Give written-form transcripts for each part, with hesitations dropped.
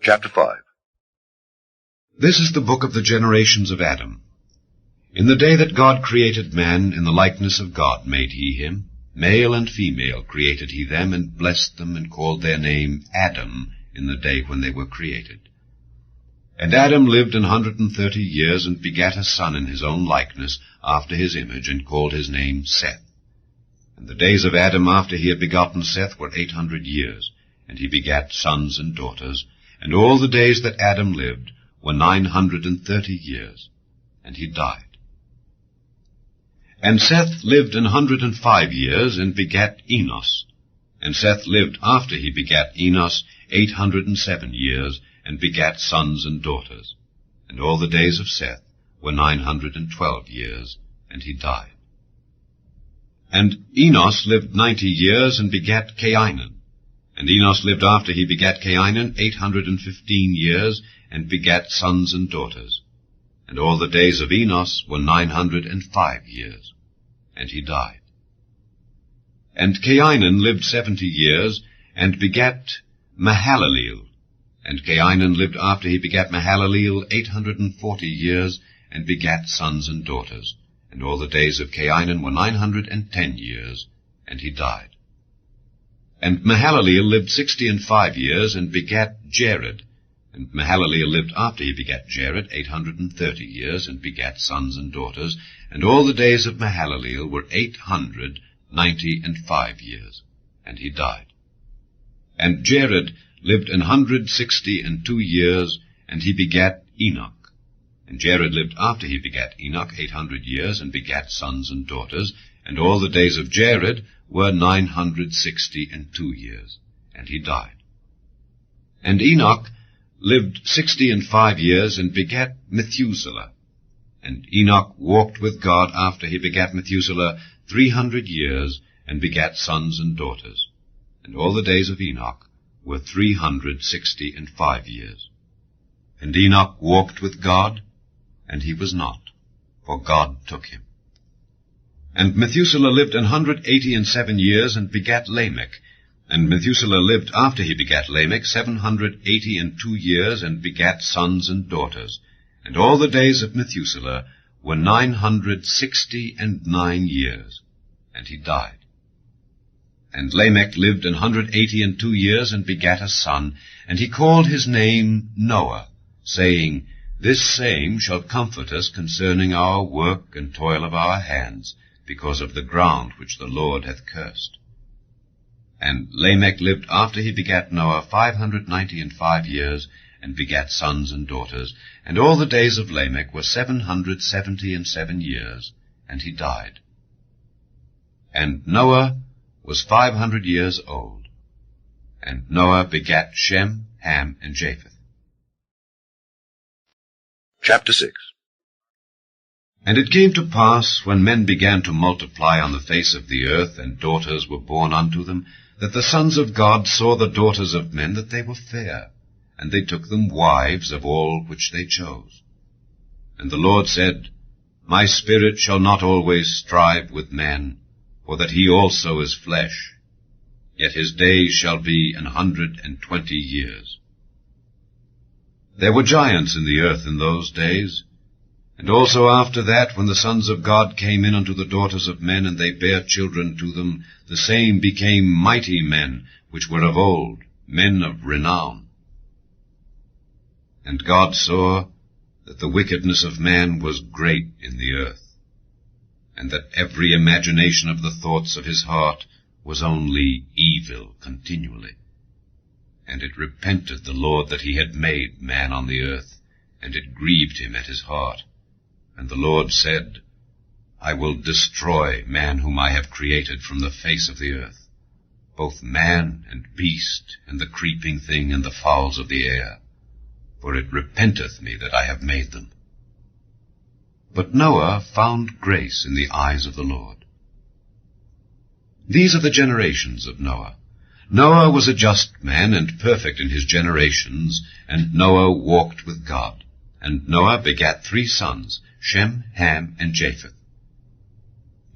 Chapter 5. This is the book of the generations of Adam. In the day that God created man, in the likeness of God made he him. Male and female created he them, and blessed them, and called their name Adam in the day when they were created. And Adam lived 130 years, and begat a son in his own likeness, after his image, and called his name Seth. And the days of Adam after he had begotten Seth were 800 years, and he begat sons and daughters. And all the days that Adam lived were 930 years, and he died. And Seth lived 105 years, and begat Enos. And Seth lived after he begat Enos 807 years, and begat sons and daughters. And all the days of Seth were 912 years, and he died. And Enos lived 90 years, and begat Cainan. And Enos lived after he begat Cainan 815 years, and begat sons and daughters. And all the days of Enos were 905 years, and he died. And Cainan lived 70 years, and begat Mahalaleel. And Cainan lived after he begat Mahalaleel 840 years, and begat sons and daughters. And all the days of Cainan were 910 years, and he died. And Mahalaleel lived 65 years, and begat Jared. And Mahalaleel lived after he begat Jared 830 years, and begat sons and daughters. And all the days of Mahalaleel were 895 years, and he died. And Jared lived 162 years, and he begat Enoch. And Jared lived after he begat Enoch 800 years, and begat sons and daughters. And all the days of Jared were 962 years, and he died. And Enoch lived 65 years, and begat Methuselah. And Enoch walked with God after he begat Methuselah 300 years, and begat sons and daughters. And all the days of Enoch were 365 years. And Enoch walked with God, and he was not, for God took him. And Methuselah lived 187 years, and begat Lamech. And Methuselah lived after he begat Lamech 782 years, and begat sons and daughters. And all the days of Methuselah were 969 years, and he died. And Lamech lived 182 years, and begat a son, and he called his name Noah, saying, This same shall comfort us concerning our work and toil of our hands, because of the ground which the Lord hath cursed. And Lamech lived after he begat Noah 595 years, and begat sons and daughters. And all the days of Lamech were 777 years, and he died. And Noah was 500 years old. And Noah begat Shem, Ham, and Japheth. Chapter 6. And it came to pass, when men began to multiply on the face of the earth, and daughters were born unto them, that the sons of God saw the daughters of men, that they were fair, and they took them wives of all which they chose. And the Lord said, My spirit shall not always strive with man, for that he also is flesh, yet his days shall be 120 years. There were giants in the earth in those days, and also after that, when the sons of God came in unto the daughters of men, and they bare children to them, the same became mighty men, which were of old, men of renown. And God saw that the wickedness of man was great in the earth, and that every imagination of the thoughts of his heart was only evil continually. And it repented the Lord that he had made man on the earth, and it grieved him at his heart. And the Lord said, I will destroy man whom I have created from the face of the earth, both man and beast, and the creeping thing, and the fowls of the air, for it repenteth me that I have made them. But Noah found grace in the eyes of the Lord. These are the generations of Noah. Noah was a just man, and perfect in his generations, and Noah walked with God. And Noah begat 3 sons, Shem, Ham, and Japheth.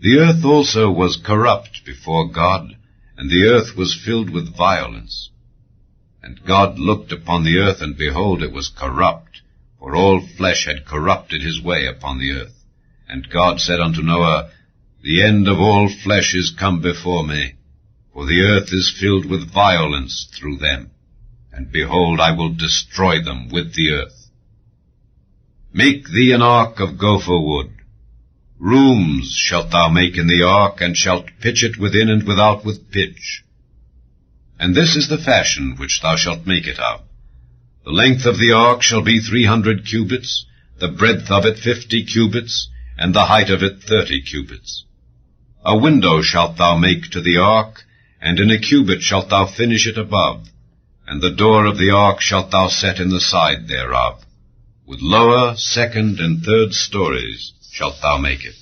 The earth also was corrupt before God, and the earth was filled with violence. And God looked upon the earth, and behold, it was corrupt, for all flesh had corrupted his way upon the earth. And God said unto Noah, The end of all flesh is come before me, for the earth is filled with violence through them. And behold, I will destroy them with the earth. Make thee an ark of gopher wood. Rooms shalt thou make in the ark, and shalt pitch it within and without with pitch. And this is the fashion which thou shalt make it of. The length of the ark shall be 300 cubits, the breadth of it 50 cubits, and the height of it 30 cubits. A window shalt thou make to the ark, and in a cubit shalt thou finish it above, and the door of the ark shalt thou set in the side thereof. With lower, second, and third stories shalt thou make it.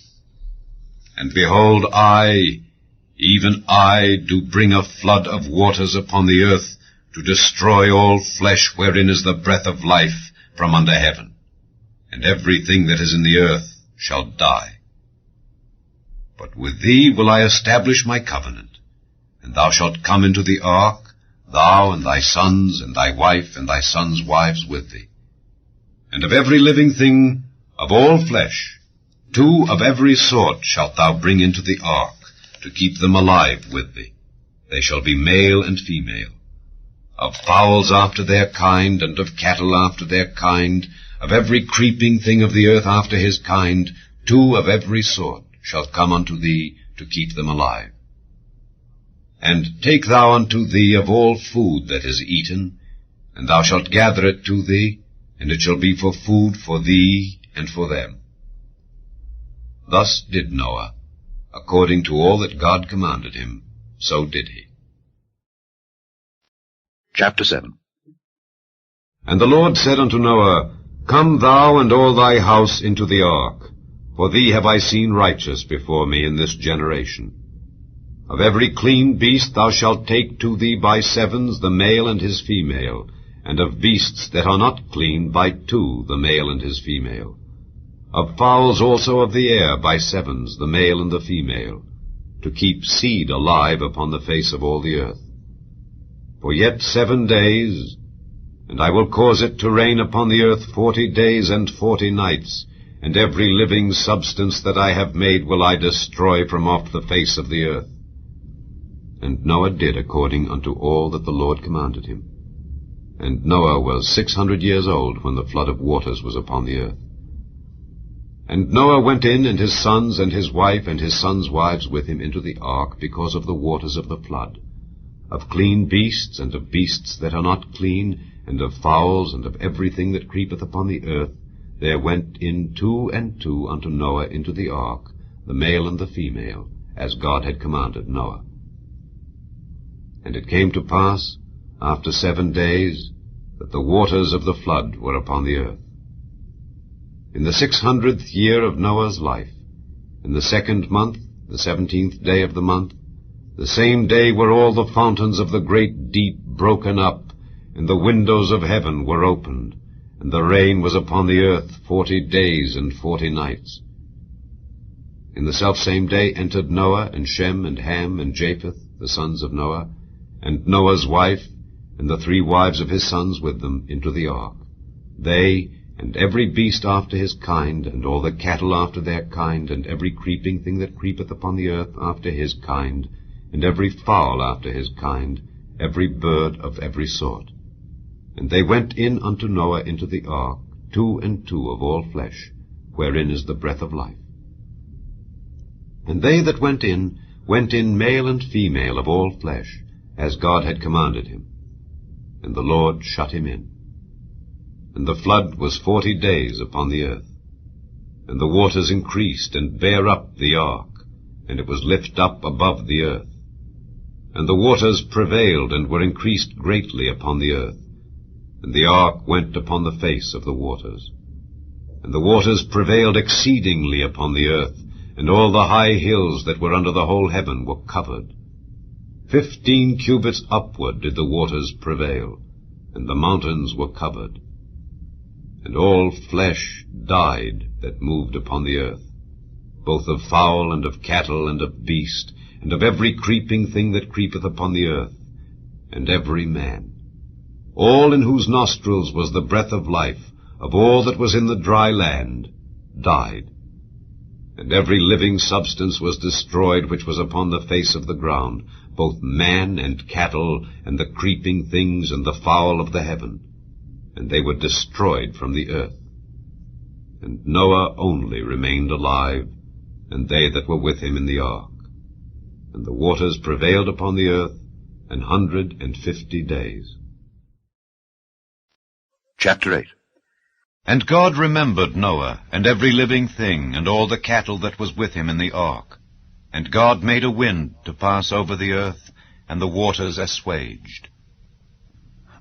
And behold, I, even I, do bring a flood of waters upon the earth, to destroy all flesh wherein is the breath of life from under heaven. And everything that is in the earth shall die. But with thee will I establish my covenant, and thou shalt come into the ark, thou and thy sons, and thy wife, and thy sons' wives with thee. And of every living thing, of all flesh, 2 of every sort shalt thou bring into the ark, to keep them alive with thee. They shall be male and female. Of fowls after their kind, and of cattle after their kind, of every creeping thing of the earth after his kind, 2 of every sort shall come unto thee, to keep them alive. And take thou unto thee of all food that is eaten, and thou shalt gather it to thee, and it shall be for food for thee and for them. Thus did Noah, according to all that God commanded him, so did he. Chapter 7. And the Lord said unto Noah, Come thou and all thy house into the ark, for thee have I seen righteous before me in this generation. Of every clean beast thou shalt take to thee by 7s the male and his female, and of beasts that are not clean by 2 the male and his female. Of fowls also of the air by 7s the male and the female, to keep seed alive upon the face of all the earth. For yet 7 days, and I will cause it to rain upon the earth 40 days and 40 nights, and every living substance that I have made will I destroy from off the face of the earth. And Noah did according unto all that the Lord commanded him. And Noah was 600 years old when the flood of waters was upon the earth. And Noah went in, and his sons, and his wife, and his sons' wives with him into the ark, because of the waters of the flood. Of clean beasts, and of beasts that are not clean, and of fowls, and of everything that creepeth upon the earth, there went in 2 and 2 unto Noah into the ark, the male and the female, as God had commanded Noah. And it came to pass, after 7 days, that the waters of the flood were upon the earth. In the 600th year of Noah's life, in the 2nd month, the 17th day of the month, the same day were all the fountains of the great deep broken up, and the windows of heaven were opened, and the rain was upon the earth 40 days and 40 nights. In the selfsame day entered Noah, and Shem, and Ham, and Japheth, the sons of Noah, and Noah's wife, and the 3 wives of his sons with them, into the ark. They, and every beast after his kind, and all the cattle after their kind, and every creeping thing that creepeth upon the earth after his kind, and every fowl after his kind, every bird of every sort. And they went in unto Noah into the ark, 2 and 2 of all flesh, wherein is the breath of life. And they that went in male and female of all flesh, as God had commanded him. And the Lord shut him in. And the flood was 40 days upon the earth. And the waters increased, and bare up the ark, and it was lift up above the earth. And the waters prevailed, and were increased greatly upon the earth. And the ark went upon the face of the waters. And the waters prevailed exceedingly upon the earth, and all the high hills that were under the whole heaven were covered. 15 cubits upward did the waters prevail, and the mountains were covered. And all flesh died that moved upon the earth, both of fowl and of cattle and of beast, and of every creeping thing that creepeth upon the earth, and every man. all in whose nostrils was the breath of life, of all that was in the dry land, died. And every living substance was destroyed which was upon the face of the ground, both man and cattle, and the creeping things, and the fowl of the heaven. And they were destroyed from the earth. And Noah only remained alive, and they that were with him in the ark. And the waters prevailed upon the earth 150 days. Chapter 8. And God remembered Noah, and every living thing, and all the cattle that was with him in the ark. And God made a wind to pass over the earth, and the waters assuaged.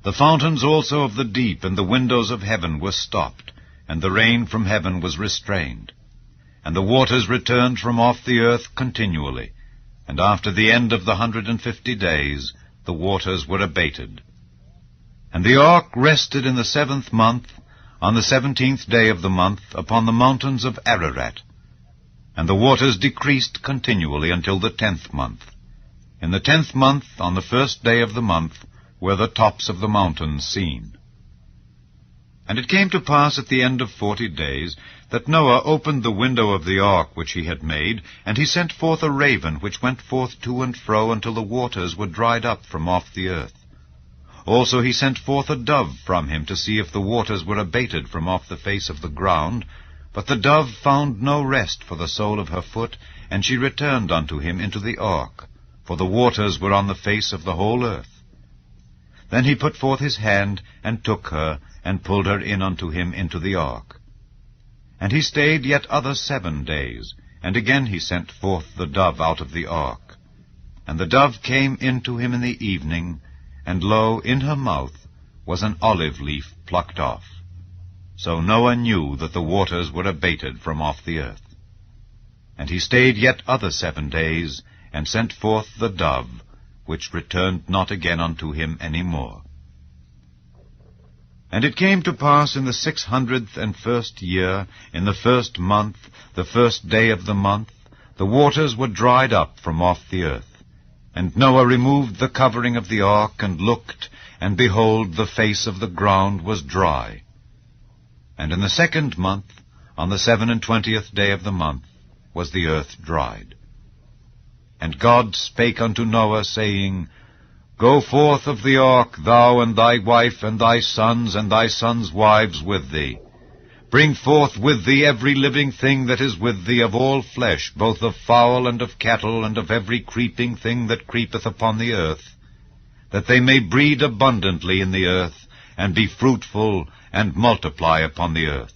The fountains also of the deep and the windows of heaven were stopped, and the rain from heaven was restrained. And the waters returned from off the earth continually, and after the end of the 150 days the waters were abated. And the ark rested in the 7th month, on the 17th day of the month, upon the mountains of Ararat. And the waters decreased continually until the 10th month. In the 10th month, on the 1st day of the month, were the tops of the mountains seen. And it came to pass at the end of 40 days, that Noah opened the window of the ark which he had made, and he sent forth a raven, which went forth to and fro until the waters were dried up from off the earth. Also he sent forth a dove from him to see if the waters were abated from off the face of the ground. But the dove found no rest for the sole of her foot, and she returned unto him into the ark, for the waters were on the face of the whole earth. Then he put forth his hand, and took her, and pulled her in unto him into the ark. And he stayed yet other 7 days, and again he sent forth the dove out of the ark. And the dove came in to him in the evening, and lo, in her mouth was an olive leaf plucked off. So Noah knew that the waters were abated from off the earth. And he stayed yet other 7 days, and sent forth the dove, which returned not again unto him any more. And it came to pass in the 601st year, in the 1st month, the 1st day of the month, the waters were dried up from off the earth. And Noah removed the covering of the ark, and looked, and behold, the face of the ground was dry. And in the 2nd month, on the 27th day of the month, was the earth dried. And God spake unto Noah, saying, Go forth of the ark, thou and thy wife, and thy sons wives with thee. Bring forth with thee every living thing that is with thee of all flesh, both of fowl and of cattle, and of every creeping thing that creepeth upon the earth, that they may breed abundantly in the earth, and be fruitful, and multiply upon the earth.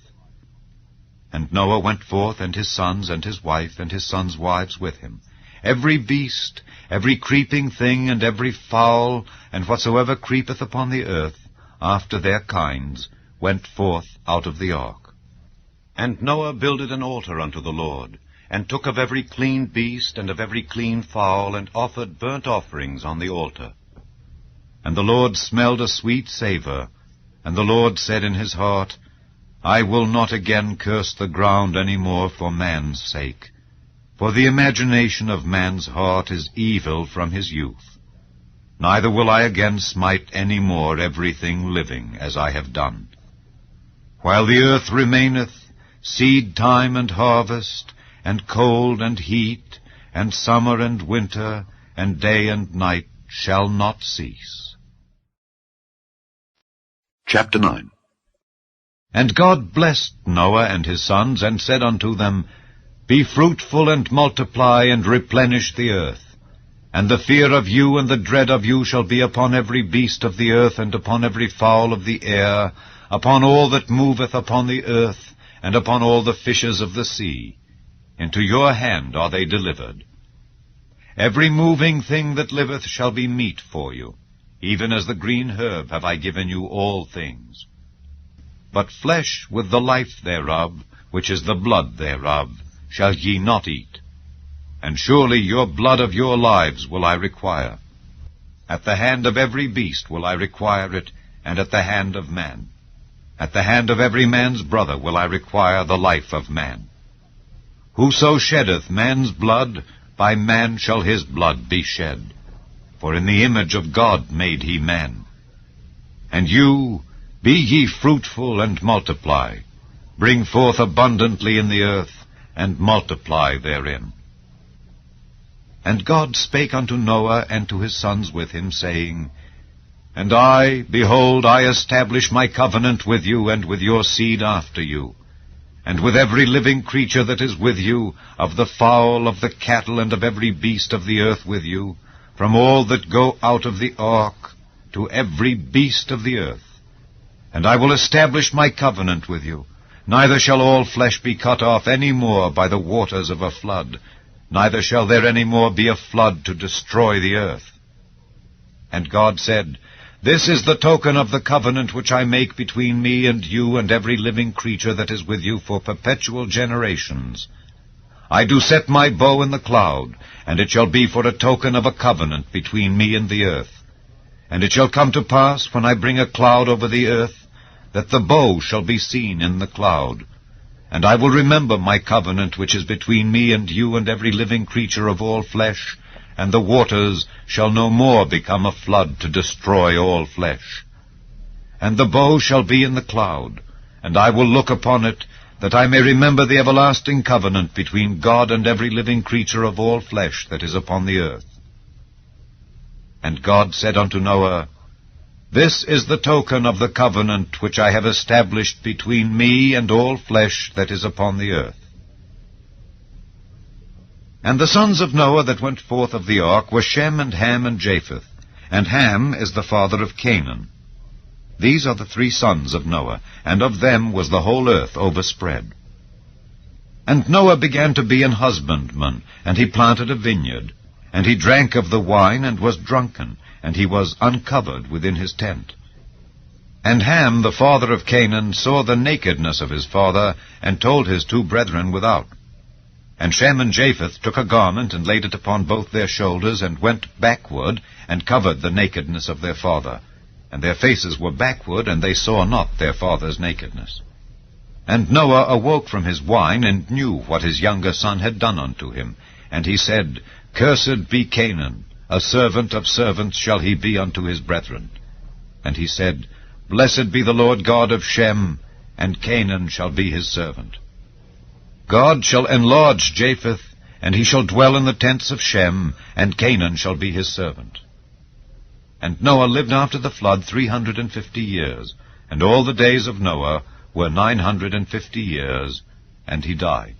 And Noah went forth, and his sons, and his wife, and his sons' wives with him. Every beast, every creeping thing, and every fowl, and whatsoever creepeth upon the earth, after their kinds, went forth out of the ark. And Noah builded an altar unto the Lord, and took of every clean beast, and of every clean fowl, and offered burnt offerings on the altar. And the Lord smelled a sweet savour, and the Lord said in his heart, I will not again curse the ground any more for man's sake, for the imagination of man's heart is evil from his youth. Neither will I again smite any more everything living, as I have done. While the earth remaineth, seed time and harvest, and cold and heat, and summer and winter, and day and night shall not cease. Chapter 9. And God blessed Noah and his sons, and said unto them, Be fruitful, and multiply, and replenish the earth. And the fear of you and the dread of you shall be upon every beast of the earth, and upon every fowl of the air, upon all that moveth upon the earth, and upon all the fishes of the sea. Into your hand are they delivered. Every moving thing that liveth shall be meat for you. Even as the green herb have I given you all things. But flesh with the life thereof, which is the blood thereof, shall ye not eat. And surely your blood of your lives will I require. At the hand of every beast will I require it, and at the hand of man. At the hand of every man's brother will I require the life of man. Whoso sheddeth man's blood, by man shall his blood be shed. For in the image of God made he man. And you, be ye fruitful and multiply. Bring forth abundantly in the earth, and multiply therein. And God spake unto Noah and to his sons with him, saying, And I, behold, I establish my covenant with you and with your seed after you, and with every living creature that is with you, of the fowl, of the cattle, and of every beast of the earth with you, from all that go out of the ark, to every beast of the earth. And I will establish my covenant with you. Neither shall all flesh be cut off any more by the waters of a flood, neither shall there any more be a flood to destroy the earth. And God said, This is the token of the covenant which I make between me and you and every living creature that is with you for perpetual generations. I do set my bow in the cloud, and it shall be for a token of a covenant between me and the earth. And it shall come to pass, when I bring a cloud over the earth, that the bow shall be seen in the cloud. And I will remember my covenant which is between me and you and every living creature of all flesh, and the waters shall no more become a flood to destroy all flesh. And the bow shall be in the cloud, and I will look upon it, that I may remember the everlasting covenant between God and every living creature of all flesh that is upon the earth. And God said unto Noah, This is the token of the covenant which I have established between me and all flesh that is upon the earth. And the sons of Noah that went forth of the ark were Shem and Ham and Japheth, and Ham is the father of Canaan. These are the three sons of Noah, and of them was the whole earth overspread. And Noah began to be an husbandman, and he planted a vineyard. And he drank of the wine, and was drunken, and he was uncovered within his tent. And Ham, the father of Canaan, saw the nakedness of his father, and told his two brethren without. And Shem and Japheth took a garment, and laid it upon both their shoulders, and went backward, and covered the nakedness of their father. And their faces were backward, and they saw not their father's nakedness. And Noah awoke from his wine, and knew what his younger son had done unto him. And he said, Cursed be Canaan, a servant of servants shall he be unto his brethren. And he said, Blessed be the Lord God of Shem, and Canaan shall be his servant. God shall enlarge Japheth, and he shall dwell in the tents of Shem, and Canaan shall be his servant. And Noah lived after the flood 350 years, and all the days of Noah were 950 years, and he died.